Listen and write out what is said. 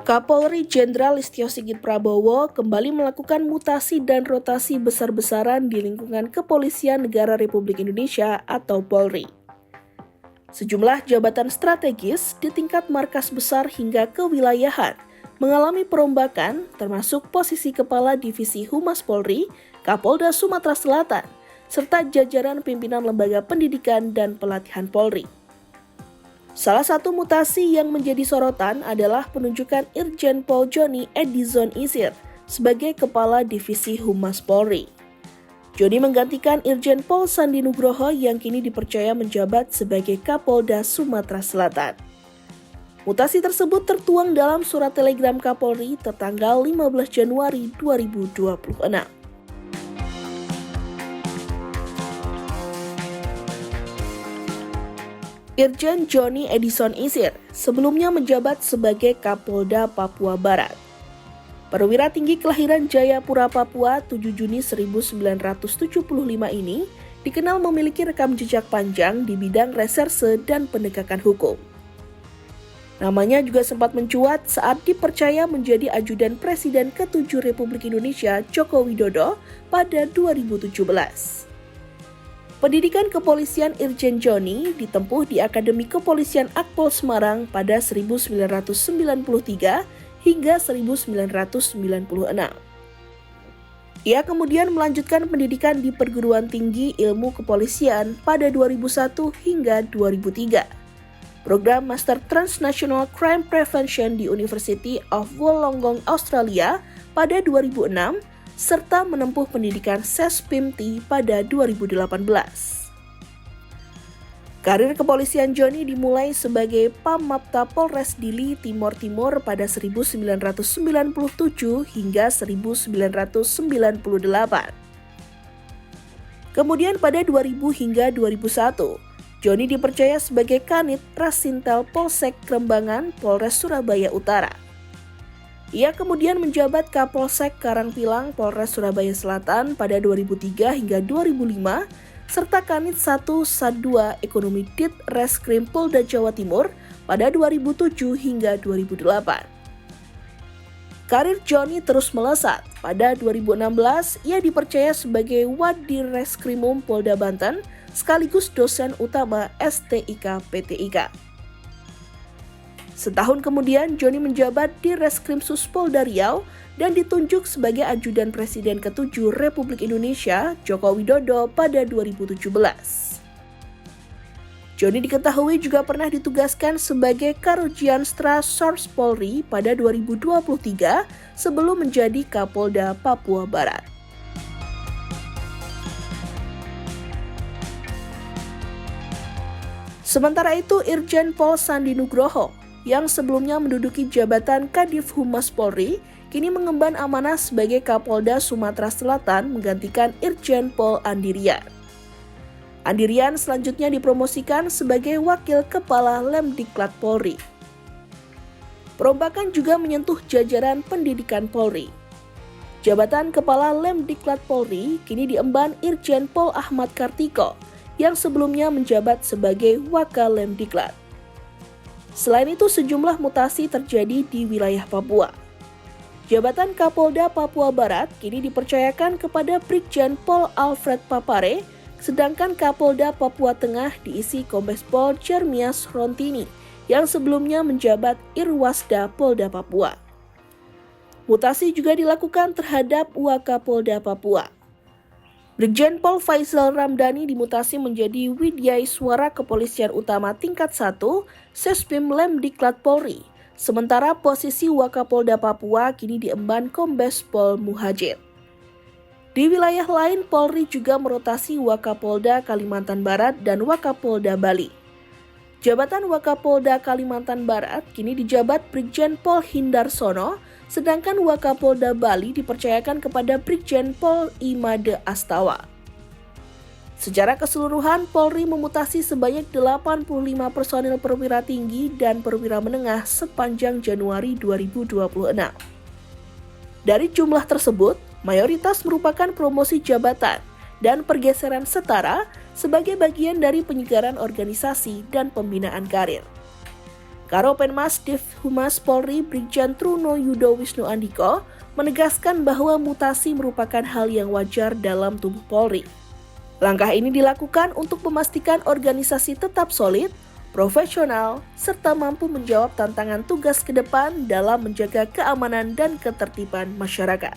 Kapolri Jenderal Listio Sigit Prabowo kembali melakukan mutasi dan rotasi besar-besaran di lingkungan Kepolisian Negara Republik Indonesia atau Polri. Sejumlah jabatan strategis di tingkat markas besar hingga kewilayahan mengalami perombakan, termasuk posisi Kepala Divisi Humas Polri, Kapolda Sumatera Selatan, serta jajaran pimpinan lembaga pendidikan dan pelatihan Polri. Salah satu mutasi yang menjadi sorotan adalah penunjukan Irjen Pol Joni Edison Isir sebagai Kepala Divisi Humas Polri. Joni menggantikan Irjen Pol Sandi Nugroho yang kini dipercaya menjabat sebagai Kapolda Sumatera Selatan. Mutasi tersebut tertuang dalam surat telegram Kapolri tertanggal 15 Januari 2026. Irjen Joni Edison Isir sebelumnya menjabat sebagai Kapolda Papua Barat. Perwira tinggi kelahiran Jayapura, Papua 7 Juni 1975 ini dikenal memiliki rekam jejak panjang di bidang reserse dan penegakan hukum. Namanya juga sempat mencuat saat dipercaya menjadi ajudan Presiden ke-7 Republik Indonesia Joko Widodo pada 2017. Pendidikan kepolisian Irjen Joni ditempuh di Akademi Kepolisian Akpol Semarang pada 1993 hingga 1996. Ia kemudian melanjutkan pendidikan di Perguruan Tinggi Ilmu Kepolisian pada 2001 hingga 2003. Program Master Transnational Crime Prevention di University of Wollongong, Australia pada 2006, serta menempuh pendidikan SESPIMT pada 2018. Karir kepolisian Joni dimulai sebagai Pamapta Polres Dili, Timor Timur pada 1997 hingga 1998. Kemudian pada 2000 hingga 2001, Joni dipercaya sebagai Kanit Rasintel Polsek Krembangan, Polres Surabaya Utara. Ia kemudian menjabat Kapolsek Karangpilang, Polres Surabaya Selatan pada 2003 hingga 2005, serta Kanit 1 Sat2 Ekonomi Dit Reskrim Polda Jawa Timur pada 2007 hingga 2008. Karir Joni terus melesat. Pada 2016, ia dipercaya sebagai Wadir Reskrimum Polda Banten, sekaligus dosen utama STIK PTIK. Setahun kemudian, Joni menjabat di Reskrimsus Polda Riau dan ditunjuk sebagai ajudan Presiden ke-7 Republik Indonesia Joko Widodo pada 2017. Joni diketahui juga pernah ditugaskan sebagai Karojianstra Sors Polri pada 2023 sebelum menjadi Kapolda Papua Barat. Sementara itu, Irjen Pol Sandi Nugroho yang sebelumnya menduduki jabatan Kadif Humas Polri, kini mengemban amanah sebagai Kapolda Sumatera Selatan menggantikan Irjen Pol Andirian. Andirian selanjutnya dipromosikan sebagai Wakil Kepala Lemdiklat Polri. Perombakan juga menyentuh jajaran pendidikan Polri. Jabatan Kepala Lemdiklat Polri kini diemban Irjen Pol Ahmad Kartiko yang sebelumnya menjabat sebagai Wakalemdiklat. Selain itu, sejumlah mutasi terjadi di wilayah Papua. Jabatan Kapolda Papua Barat kini dipercayakan kepada Brigjen Pol Alfred Papare, sedangkan Kapolda Papua Tengah diisi Kombes Pol Jeremias Rontini yang sebelumnya menjabat Irwasda Polda Papua. Mutasi juga dilakukan terhadap Wakapolda Papua. Brigjen Pol Faisal Ramdhani dimutasi menjadi Widyaiswara Kepolisian Utama Tingkat 1 Sespim Lemdiklat Polri, sementara posisi Wakapolda Papua kini diemban Kombes Pol Muhajir. Di wilayah lain, Polri juga merotasi Wakapolda Kalimantan Barat dan Wakapolda Bali. Jabatan Wakapolda Kalimantan Barat kini dijabat Brigjen Pol Hindarsono, sedangkan Wakapolda Bali dipercayakan kepada Brigjen Pol Imade Astawa. Secara keseluruhan, Polri memutasi sebanyak 85 personil perwira tinggi dan perwira menengah sepanjang Januari 2026. Dari jumlah tersebut, mayoritas merupakan promosi jabatan dan pergeseran setara sebagai bagian dari penyegaran organisasi dan pembinaan karir. Karopenmas Div Humas Polri Brigjen Truno Yudo Wisnu Andiko menegaskan bahwa mutasi merupakan hal yang wajar dalam tubuh Polri. Langkah ini dilakukan untuk memastikan organisasi tetap solid, profesional, serta mampu menjawab tantangan tugas ke depan dalam menjaga keamanan dan ketertiban masyarakat.